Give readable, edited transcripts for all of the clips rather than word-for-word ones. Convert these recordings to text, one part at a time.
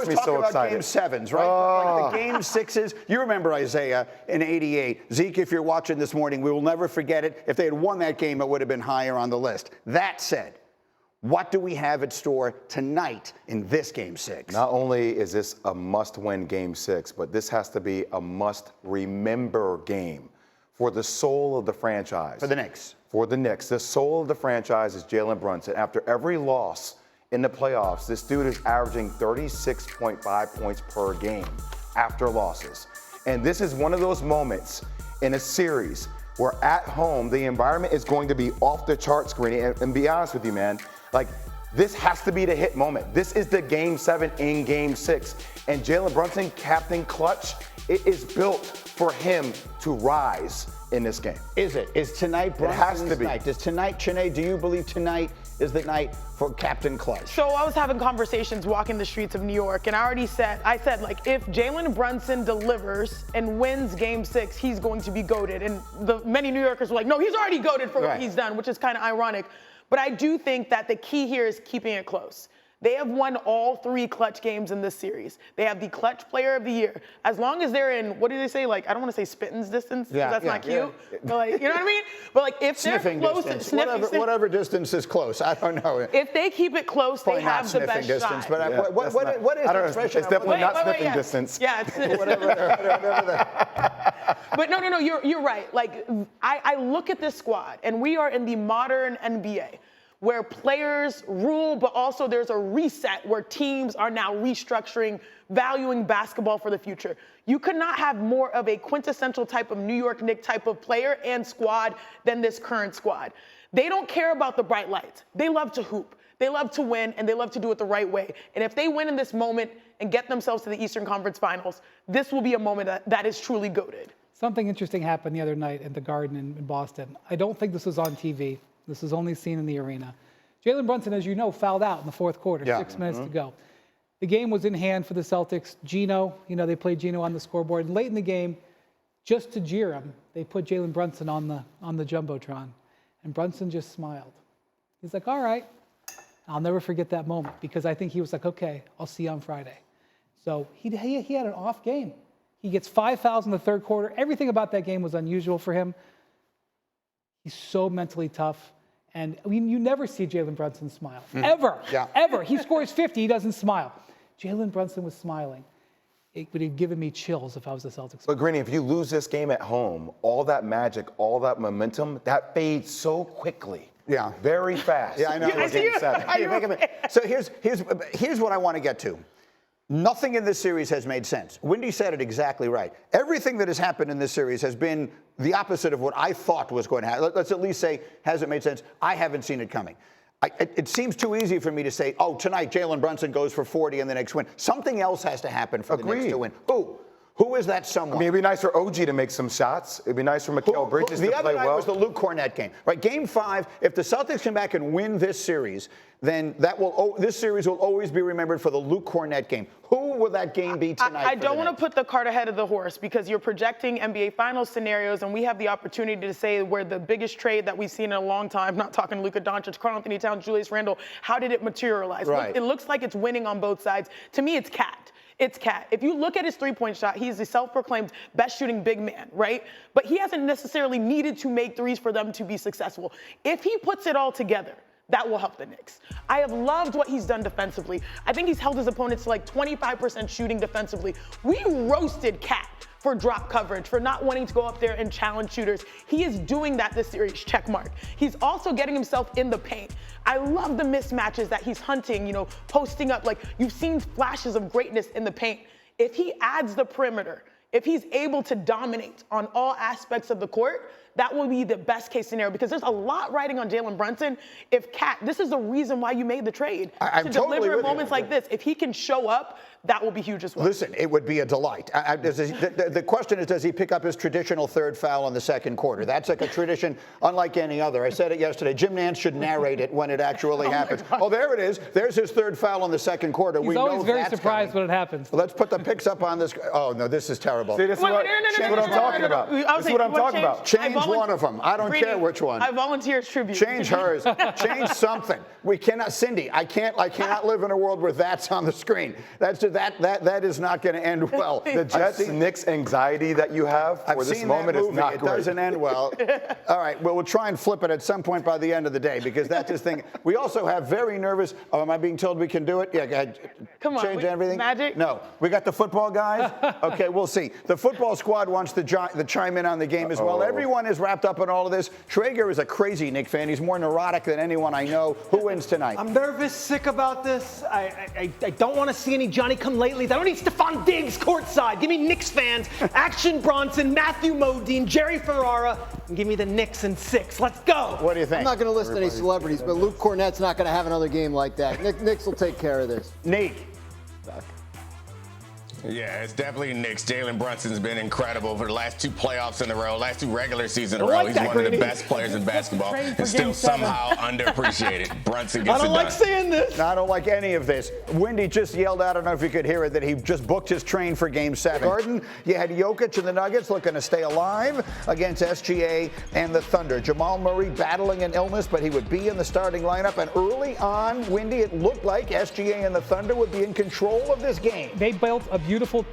me so about excited. Game 7s, right? Oh. Like the Game 6s. You remember Isaiah in '88. Zeke, if you're watching this morning, we will never forget it. If they had won that game, it would have been higher on the list. That said, what do we have in store tonight in this Game 6? Not only is this a must-win Game 6, but this has to be a must-remember game for the soul of the franchise. For the Knicks. For the Knicks. The soul of the franchise is Jalen Brunson. After every loss in the playoffs, this dude is averaging 36.5 points per game after losses. And this is one of those moments in a series where at home, the environment is going to be off the chart screen. And be honest with you, man, like, this has to be the hit moment. This is the Game 7 in Game 6. And Jalen Brunson, Captain Clutch, it is built for him to rise in this game. Is it? Is tonight Brunson's night? Does tonight, Chiney, do you believe tonight is the night for Captain Clutch? So I was having conversations walking the streets of New York, and I said, like, if Jalen Brunson delivers and wins Game 6, he's going to be goated. And many New Yorkers were like, no, he's already goated for what he's done, which is kind of ironic. But I do think that the key here is keeping it close. They have won all 3 clutch games in this series. They have the clutch player of the year. As long as they're in, what do they say? Like, I don't want to say spitting's distance, because that's not cute. Yeah. But like, you know what I mean? But like, if sniffing they're close, distance. Whatever distance is close. I don't know. If they keep it close, they have the best distance, shot. But what is the expression? It's definitely not sniffing distance. Yeah, it's whatever that. But no, you're right. Like, I look at this squad, and we are in the modern NBA, where players rule, but also there's a reset where teams are now restructuring, valuing basketball for the future. You could not have more of a quintessential type of New York Knicks type of player and squad than this current squad. They don't care about the bright lights. They love to hoop. They love to win, and they love to do it the right way. And if they win in this moment and get themselves to the Eastern Conference Finals, this will be a moment that is truly goated. Something interesting happened the other night at the Garden in Boston. I don't think this was on TV. This was only seen in the arena. Jalen Brunson, as you know, fouled out in the fourth quarter, 6 minutes to go. The game was in hand for the Celtics. Gino, they played Gino on the scoreboard. And late in the game, just to jeer him, they put Jalen Brunson on the Jumbotron. And Brunson just smiled. He's like, all right. I'll never forget that moment, because I think he was like, okay, I'll see you on Friday. So he had an off game. He gets 5 fouls in the third quarter. Everything about that game was unusual for him. He's so mentally tough. And you never see Jalen Brunson smile, ever, ever. He scores 50, he doesn't smile. Jalen Brunson was smiling. It would have given me chills if I was the Celtics. But Greeny, if you lose this game at home, all that magic, all that momentum, that fades so quickly. Yeah. Very fast. Yeah, I know. Game 7. So here's what I want to get to. Nothing in this series has made sense. Windy said it exactly right. Everything that has happened in this series has been the opposite of what I thought was going to happen. Let's at least say, has it made sense? I haven't seen it coming. It seems too easy for me to say, oh, tonight Jalen Brunson goes for 40 and the Knicks win. Something else has to happen for the Knicks to win. Who is that someone? I mean, it'd be nice for OG to make some shots. It'd be nice for Mikal Bridges to play well. The other night was the Luke Cornett game, right? Game 5, if the Celtics come back and win this series, then this series will always be remembered for the Luke Cornett game. Who will that game be tonight? I don't want to put the cart ahead of the horse, because you're projecting NBA Finals scenarios, and we have the opportunity to say we're the biggest trade that we've seen in a long time. Not talking Luka Doncic, Karl Anthony Towns, Julius Randle. How did it materialize? Right. It looks like it's winning on both sides. To me, it's Cat. It's Cat. If you look at his three-point shot, he's the self-proclaimed best shooting big man, right? But he hasn't necessarily needed to make threes for them to be successful. If he puts it all together, that will help the Knicks. I have loved what he's done defensively. I think he's held his opponents to like 25% shooting defensively. We roasted Cat for drop coverage, for not wanting to go up there and challenge shooters. He is doing that this series, check mark. He's also getting himself in the paint. I love the mismatches that he's hunting, posting up. Like, you've seen flashes of greatness in the paint. If he adds the perimeter, if he's able to dominate on all aspects of the court, that will be the best case scenario, because there's a lot riding on Jalen Brunson. If Cat, this is the reason why you made the trade, to deliver in moments like this. If he can show up, that will be huge as well. Listen, it would be a delight. The question is, does he pick up his traditional third foul in the second quarter? That's like a tradition unlike any other. I said it yesterday. Jim Nantz should narrate it when it actually happens. Oh, there it is. There's his third foul in the second quarter. He's always very surprised when it happens. Let's put the pics up on this. Oh, no, this is terrible. See, this is what I'm talking about. This is what I'm talking about. Change one of them. I don't care which one. I volunteer as tribute. Change hers. Change something. We cannot, Cindy. I cannot live in a world where that's on the screen. That is not going to end well. The Jets-Knicks anxiety that you have for this moment is not great. It doesn't end well. All right. Well, we'll try and flip it at some point by the end of the day because that's this thing. We also have very nervous. Oh, am I being told we can do it? Yeah. Go ahead. Come on. Change everything. Magic. No. We got the football guys. Okay. We'll see. The football squad wants to chime in on the game as well. Everyone is wrapped up in all of this. Traeger is a crazy Knick fan. He's more neurotic than anyone I know. Who wins tonight? I'm nervous, sick about this. I don't want to see any Johnny-come-latelys. I don't need Stephon Diggs courtside. Give me Knicks fans, Action Bronson, Matthew Modine, Jerry Ferrara, and give me the Knicks in 6. Let's go. What do you think? I'm not going to list any celebrities, but Luke Cornett's not going to have another game like that. Knicks will take care of this. Nate. Yeah, it's definitely Knicks. Jalen Brunson's been incredible for the last 2 playoffs in a row, last 2 regular seasons in a row. He's one of the best players in basketball and still somehow underappreciated. Brunson gets it done. I don't like seeing this. I don't like any of this. Windy just yelled out, I don't know if you could hear it, that he just booked his train for Game 7. Garden, you had Jokic and the Nuggets looking to stay alive against SGA and the Thunder. Jamal Murray battling an illness, but he would be in the starting lineup. And early on, Windy, it looked like SGA and the Thunder would be in control of this game. They built a beautiful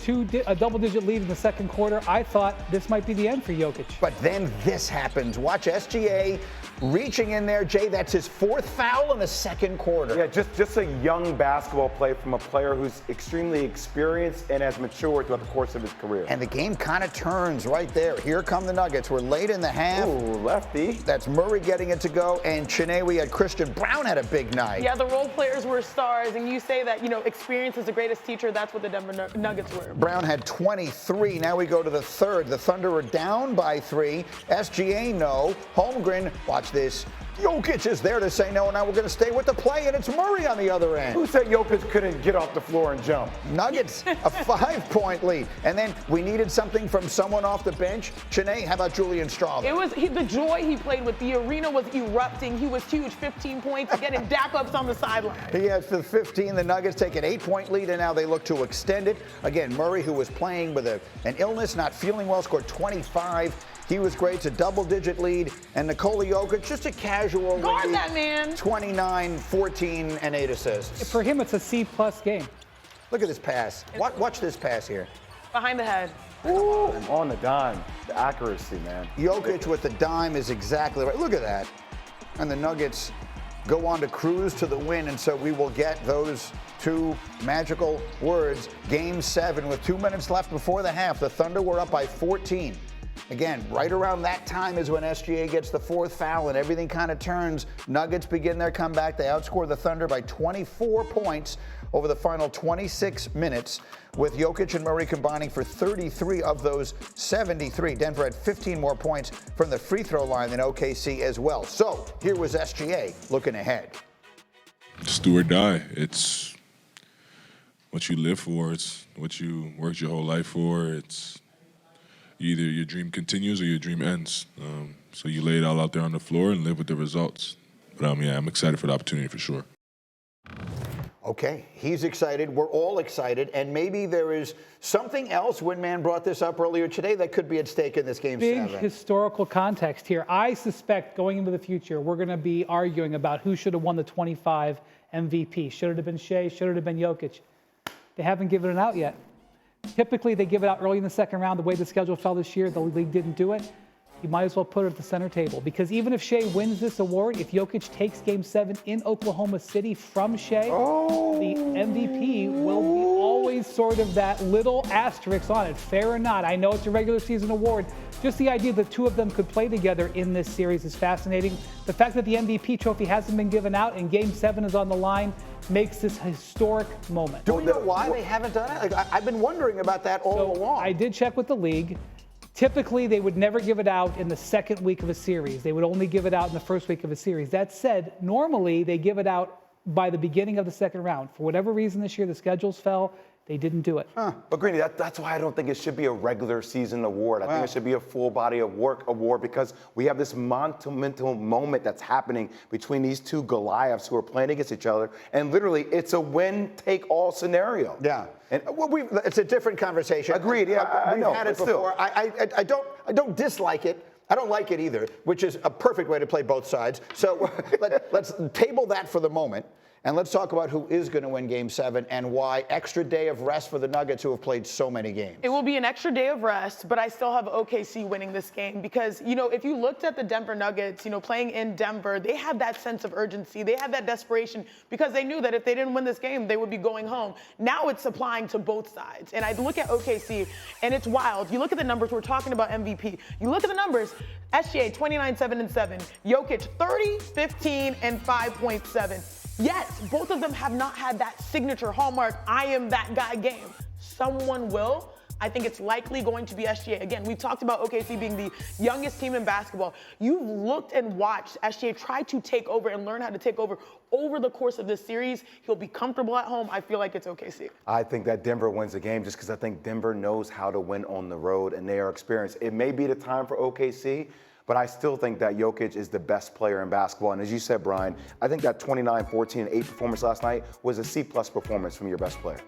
double-digit lead in the second quarter. I thought this might be the end for Jokic. But then this happens. Watch SGA reaching in there. Jay, that's his 4th foul in the second quarter. Yeah, just a young basketball play from a player who's extremely experienced and has matured throughout the course of his career. And the game kind of turns right there. Here come the Nuggets. We're late in the half. Ooh, lefty. That's Murray getting it to go. And Chiney, we had Christian Brown had a big night. Yeah, the role players were stars. And you say that, experience is the greatest teacher. That's what the Denver Nuggets were. Brown had 23. Now we go to the third. The Thunder are down by 3. SGA, no. Holmgren, watch this. Jokic is there to say no, and now we're going to stay with the play, and it's Murray on the other end. Who said Jokic couldn't get off the floor and jump? Nuggets, a 5-point lead. And then we needed something from someone off the bench. Chiney, how about Julian Straw? It was the joy he played with. The arena was erupting. He was huge, 15 points, getting dap-ups on the sideline. He has for 15. The Nuggets take an 8-point lead, and now they look to extend it. Again, Murray, who was playing with an illness, not feeling well, scored 25. He was great. It's a double-digit lead. And Nikola Jokic, just a casual Guard lead. that man. 29, 14, and 8 assists. For him, it's a C-plus game. Look at this pass. Watch this pass here. Behind the head. Ooh, on the dime. The accuracy, man. Jokic with the dime is exactly right. Look at that. And the Nuggets go on to cruise to the win, and so we will get those 2 magical words. Game 7 with 2 minutes left before the half. The Thunder were up by 14. Again, right around that time is when SGA gets the 4th foul and everything kind of turns. Nuggets begin their comeback. They outscore the Thunder by 24 points over the final 26 minutes, with Jokic and Murray combining for 33 of those 73. Denver had 15 more points from the free throw line than OKC as well. So here was SGA looking ahead. It's do or die. It's what you live for. It's what you worked your whole life for. It's either your dream continues or your dream ends. So you lay it all out there on the floor and live with the results. But yeah, I'm excited for the opportunity for sure. Okay, he's excited. We're all excited. And maybe there is something else. Windman brought this up earlier today that could be at stake in this Game 7. Big historical context here. I suspect going into the future, we're going to be arguing about who should have won the 25 MVP. Should it have been Shea? Should it have been Jokic? They haven't given it out yet. Typically, they give it out early in the second round. The way the schedule fell this year, the league didn't do it. You might as well put it at the center table, because even if Shea wins this award, if Jokic takes Game 7 in Oklahoma City from Shea, the MVP will be always sort of that little asterisk on it. Fair or not, I know it's a regular season award. Just the idea that 2 of them could play together in this series is fascinating. The fact that the MVP trophy hasn't been given out and Game 7 is on the line makes this a historic moment. Do we know why they haven't done it? I've been wondering about that all along. I did check with the league. Typically, they would never give it out in the second week of a series. They would only give it out in the first week of a series. That said, normally they give it out by the beginning of the second round. For whatever reason this year, the schedules fell. They didn't do it. But Greeny, that's why I don't think it should be a regular season award. I think it should be a full body of work award, because we have this monumental moment that's happening between these 2 Goliaths who are playing against each other. And literally, it's a win-take-all scenario. Yeah. And it's a different conversation. Agreed. Yeah, I know. We've had it before. I don't dislike it. I don't like it either, which is a perfect way to play both sides. So let's table that for the moment. And let's talk about who is going to win Game 7 and why extra day of rest for the Nuggets, who have played so many games. It will be an extra day of rest, but I still have OKC winning this game because, if you looked at the Denver Nuggets, playing in Denver, they had that sense of urgency. They had that desperation because they knew that if they didn't win this game, they would be going home. Now it's applying to both sides. And I look at OKC, and it's wild. You look at the numbers. We're talking about MVP. You look at the numbers. SGA, 29-7-7. Jokic, 30, 15, and 5.7. Yet, both of them have not had that signature hallmark, I am that guy game. Someone will. I think it's likely going to be SGA. Again, we've talked about OKC being the youngest team in basketball. You've looked and watched SGA try to take over and learn how to take over the course of this series. He'll be comfortable at home. I feel like it's OKC. I think that Denver wins the game just because I think Denver knows how to win on the road and they are experienced. It may be the time for OKC, but I still think that Jokic is the best player in basketball. And as you said, Brian, I think that 29, 14, and 8 performance last night was a C-plus performance from your best player.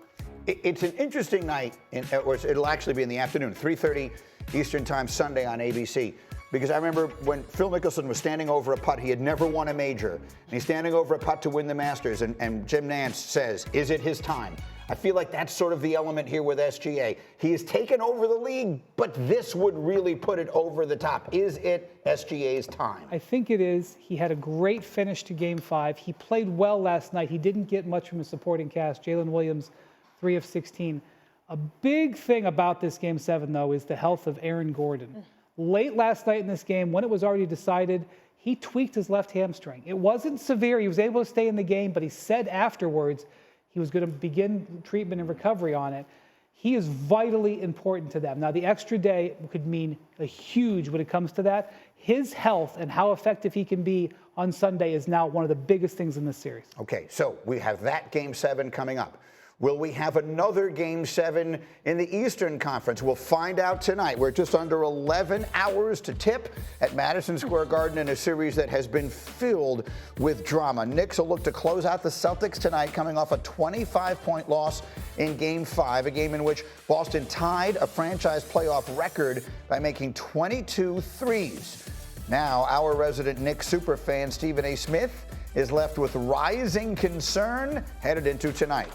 It's an interesting night, or it'll actually be in the afternoon, 3:30 Eastern Time Sunday on ABC. Because I remember when Phil Mickelson was standing over a putt, he had never won a major, and he's standing over a putt to win the Masters, and Jim Nantz says, is it his time? I feel like that's sort of the element here with SGA. He has taken over the league, but this would really put it over the top. Is it SGA's time? I think it is. He had a great finish to Game 5. He played well last night. He didn't get much from his supporting cast. Jalen Williams, 3 of 16. A big thing about this Game 7, though, is the health of Aaron Gordon. Late last night in this game, when it was already decided, he tweaked his left hamstring. It wasn't severe. He was able to stay in the game, but he said afterwards he was going to begin treatment and recovery on it. He is vitally important to them. Now, the extra day could mean a huge when it comes to that. His health and how effective he can be on Sunday is now one of the biggest things in this series. Okay, so we have that Game 7 coming up. Will we have another Game 7 in the Eastern Conference? We'll find out tonight. We're just under 11 hours to tip at Madison Square Garden in a series that has been filled with drama. Knicks will look to close out the Celtics tonight, coming off a 25-point loss in Game 5, a game in which Boston tied a franchise playoff record by making 22 threes. Now, our resident Knicks superfan, Stephen A. Smith, is left with rising concern headed into tonight.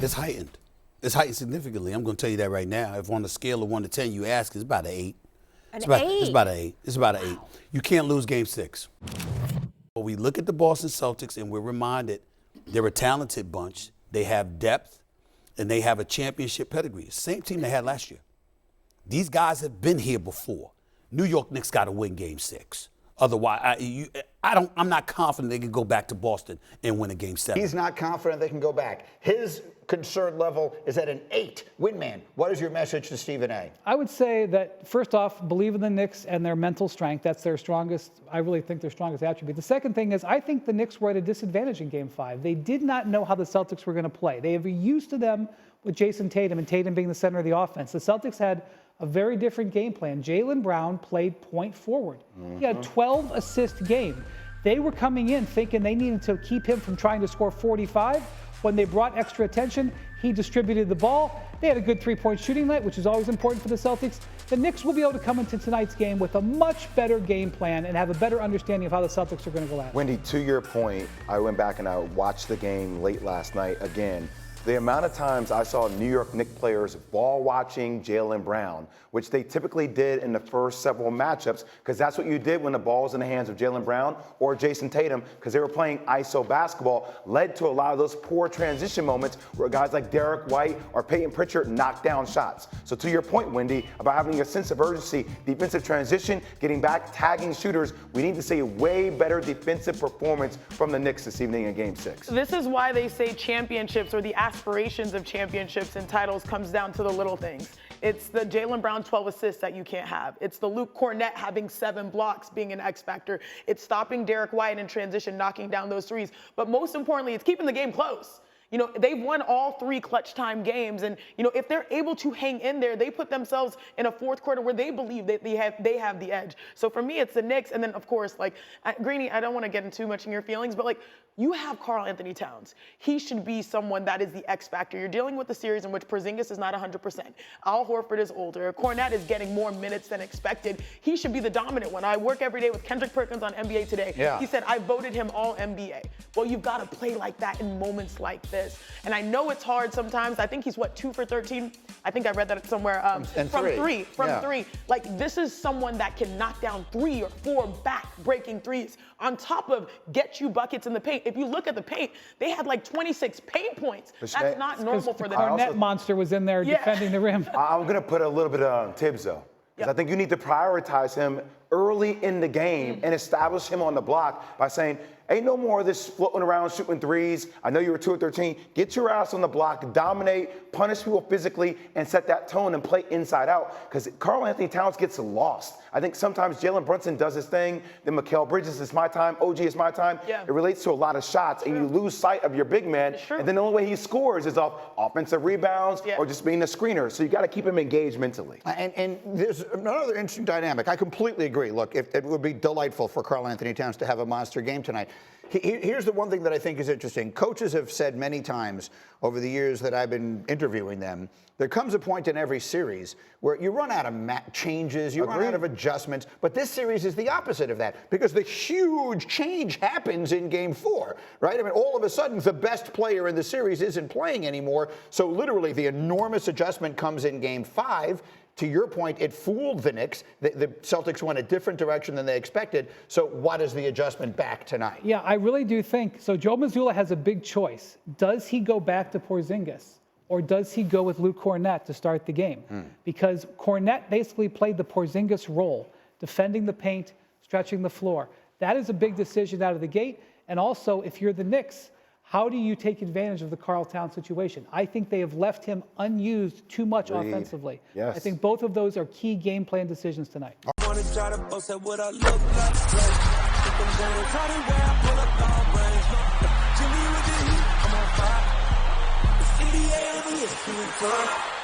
It's heightened. It's heightened significantly. I'm going to tell you that right now. If on a scale of 1 to 10 you ask, it's about an 8. It's about an 8. It's about an 8. You can't lose Game 6. But we look at the Boston Celtics and we're reminded they're a talented bunch. They have depth and they have a championship pedigree. Same team they had last year. These guys have been here before. New York Knicks got to win Game 6. Otherwise, I'm not confident they can go back to Boston and win a Game 7. He's not confident they can go back. His concern level is at an 8. Windman, what is your message to Stephen A? I would say that, first off, believe in the Knicks and their mental strength. That's their strongest, I really think their strongest attribute. The second thing is I think the Knicks were at a disadvantage in Game 5. They did not know how the Celtics were going to play. They were used to them with Jason Tatum and Tatum being the center of the offense. The Celtics had a very different game plan. Jaylen Brown played point forward. He had a 12-assist game. They were coming in thinking they needed to keep him from trying to score 45. When they brought extra attention, he distributed the ball. They had a good three-point shooting night, which is always important for the Celtics. The Knicks will be able to come into tonight's game with a much better game plan and have a better understanding of how the Celtics are going to go at it. Wendy, to your point, I went back and I watched the game late last night again. The amount of times I saw New York Knicks players ball watching Jaylen Brown, which they typically did in the first several matchups, because that's what you did when the ball was in the hands of Jaylen Brown or Jason Tatum, because they were playing ISO basketball, led to a lot of those poor transition moments where guys like Derek White or Peyton Pritchard knocked down shots. So to your point, Wendy, about having a sense of urgency, defensive transition, getting back, tagging shooters, we need to see a way better defensive performance from the Knicks this evening in Game 6. This is why they say championships or the aspirations of championships and titles comes down to the little things. It's the Jaylen Brown 12 assists that you can't have. It's the Luke Cornett having 7 blocks being an X factor. It's stopping Derek White in transition, knocking down those threes. But most importantly, it's keeping the game close. You know, they've won all 3 clutch time games. And, you know, if they're able to hang in there, they put themselves in a fourth quarter where they believe that they have the edge. So for me, it's the Knicks. And then, of course, like, Greeny, I don't want to get in too much in your feelings, but, like, you have Karl Anthony Towns. He should be someone that is the X factor. You're dealing with a series in which Porzingis is not 100%. Al Horford is older. Kornet is getting more minutes than expected. He should be the dominant one. I work every day with Kendrick Perkins on NBA Today. Yeah. He said, I voted him all NBA. Well, you've got to play like that in moments like this. And I know it's hard sometimes. I think he's, 2 for 13? I think I read that somewhere. From three. Like, this is someone that can knock down 3 or 4 back-breaking threes on top of get you buckets in the paint. If you look at the paint, they had like 26 paint points. That's not normal for them. The Kornet monster was in there defending the rim. I'm going to put a little bit on Tibbs, though. Because I think you need to prioritize him early in the game and establish him on the block by saying, ain't no more of this floating around shooting threes. I know you were 2 of 13. Get your ass on the block, dominate, punish people physically, and set that tone and play inside out. Because Karl Anthony Towns gets lost. I think sometimes Jalen Brunson does his thing. Then Mikal Bridges, it's my time. OG, it's my time. Yeah. It relates to a lot of shots, and you lose sight of your big man. And then the only way he scores is off offensive rebounds or just being a screener. So you got to keep him engaged mentally. And there's another interesting dynamic. I completely agree. Look, it would be delightful for Karl Anthony Towns to have a monster game tonight. Here's the one thing that I think is interesting. Coaches have said many times over the years that I've been interviewing them, there comes a point in every series where you run out of changes, you run out of adjustments, but this series is the opposite of that because the huge change happens in Game 4, right? I mean, all of a sudden, the best player in the series isn't playing anymore, so literally the enormous adjustment comes in Game 5. To your point, it fooled the Knicks. The Celtics went a different direction than they expected. So what is the adjustment back tonight? Yeah, I really do think. So Joe Mazzulla has a big choice. Does he go back to Porzingis or does he go with Luke Kornet to start the game? Because Kornet basically played the Porzingis role, defending the paint, stretching the floor. That is a big decision out of the gate. And also, if you're the Knicks, how do you take advantage of the Karl Towns situation? I think they have left him unused too much offensively. Yes. I think both of those are key game plan decisions tonight. NBA